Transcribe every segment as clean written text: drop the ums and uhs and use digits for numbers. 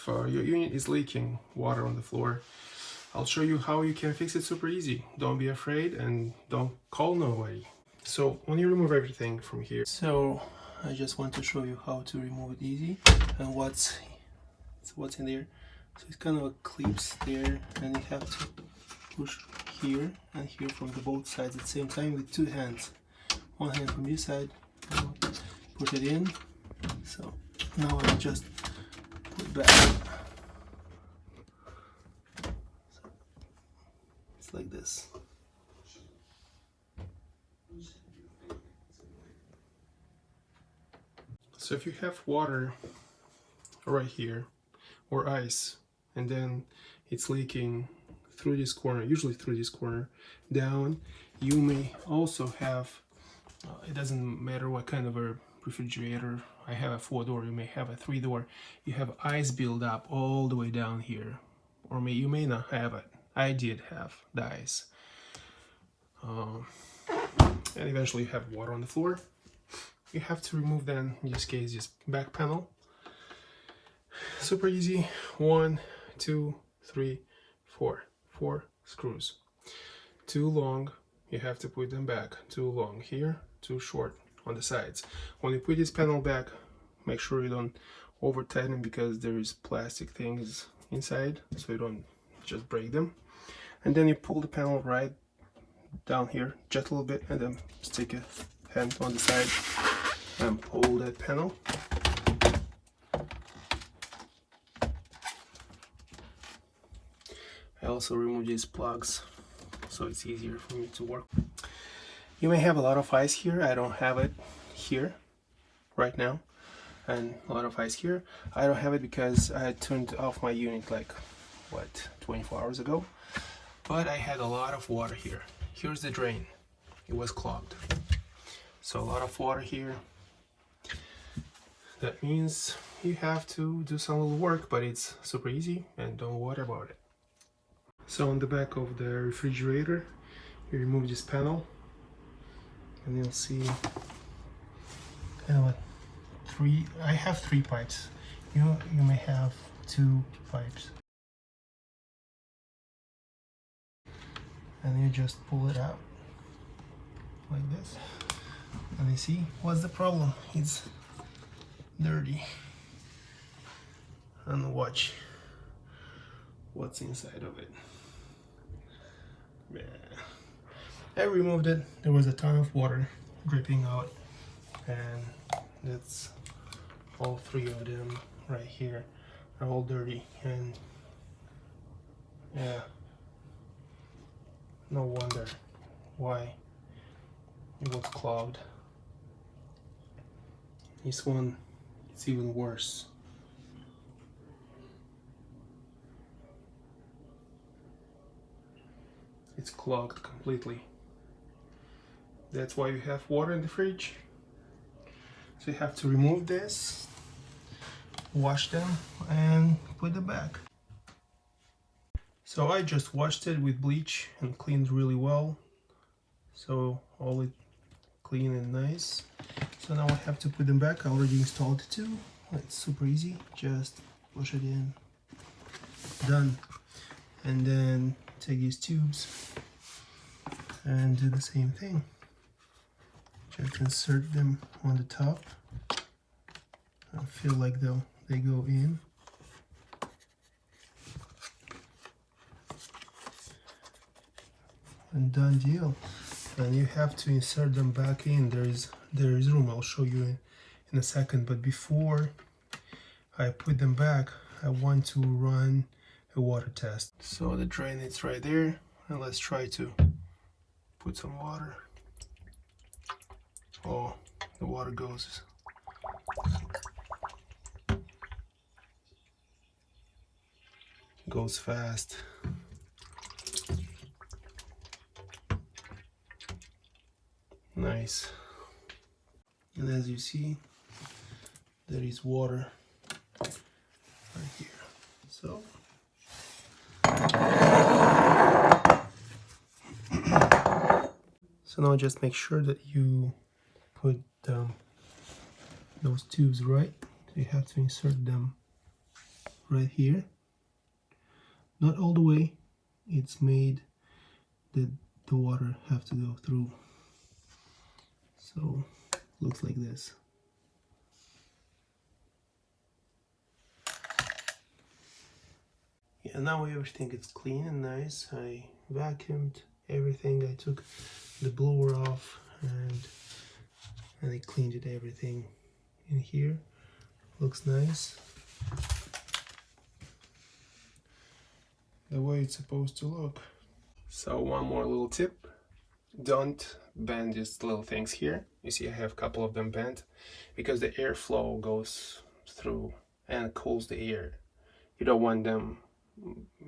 if your unit is leaking water on the floor, I'll show you how you can fix it super easy. Don't be afraid and don't call nobody. So when you remove everything from here, so I just want to show you how to remove it easy and what's in there. So it's kind of a clips there, and you have to push here and here from the both sides at the same time with two hands. One hand from this side, push it in. So now I just put it back. So it's like this. So if you have water right here or ice, and then it's leaking through this corner, usually through this corner down, you may also have, it doesn't matter what kind of a refrigerator. I have a 4-door, you may have a 3-door. You have ice buildup all the way down here, or you may not have it. I did have the ice. And eventually you have water on the floor. You have to remove then, in this case, this back panel. Super easy. 1, 2, 3, 4. 4 screws. Too long, you have to put them back. Too long here, too short on the sides. When you put this panel back, make sure you don't over tighten because there is plastic things inside, so you don't just break them. And then you pull the panel right down here just a little bit, and then stick a hand on the side and pull that panel. I also remove these plugs so it's easier for me to work. You may have a lot of ice here. I don't have it here right now, and a lot of ice here. I don't have it because I had turned off my unit like, what, 24 hours ago. But I had a lot of water here. Here's the drain. It was clogged. So a lot of water here. That means you have to do some little work, but it's super easy and don't worry about it. So on the back of the refrigerator, you remove this panel and you'll see kind of I have 3 pipes. You may have 2 pipes. And you just pull it out like this. And you see, what's the problem? It's dirty. And watch what's inside of it. Yeah. I removed it. There was a ton of water dripping out, and that's all 3 of them right here are all dirty, and yeah, no wonder why it was clogged. This one, it's even worse. It's clogged completely. That's why you have water in the fridge. So you have to remove this, wash them, and put them back. So I just washed it with bleach and cleaned really well. So all it clean and nice. So now I have to put them back. I already installed it too. It's super easy. Just push it in. Done. And then take these tubes and do the same thing. Just insert them on the top. I feel like they go in. And done deal. And you have to insert them back in. There is room. I'll show you in a second. But before I put them back, I want to run a water test. So the drain is right there, and let's try to put some water. Oh, the water goes fast. Nice. And as you see, there is water right here. So now just make sure that you put those tubes right. So you have to insert them right here. Not all the way. It's made that the water have to go through. So looks like this. Yeah, now everything is clean and nice. I vacuumed everything. I took the blower off and I cleaned it everything in here. Looks nice. The way it's supposed to look. So one more little tip. Don't bend these little things here. You see I have a couple of them bent because the airflow goes through and cools the air. You don't want them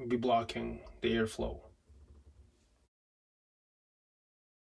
be blocking the airflow.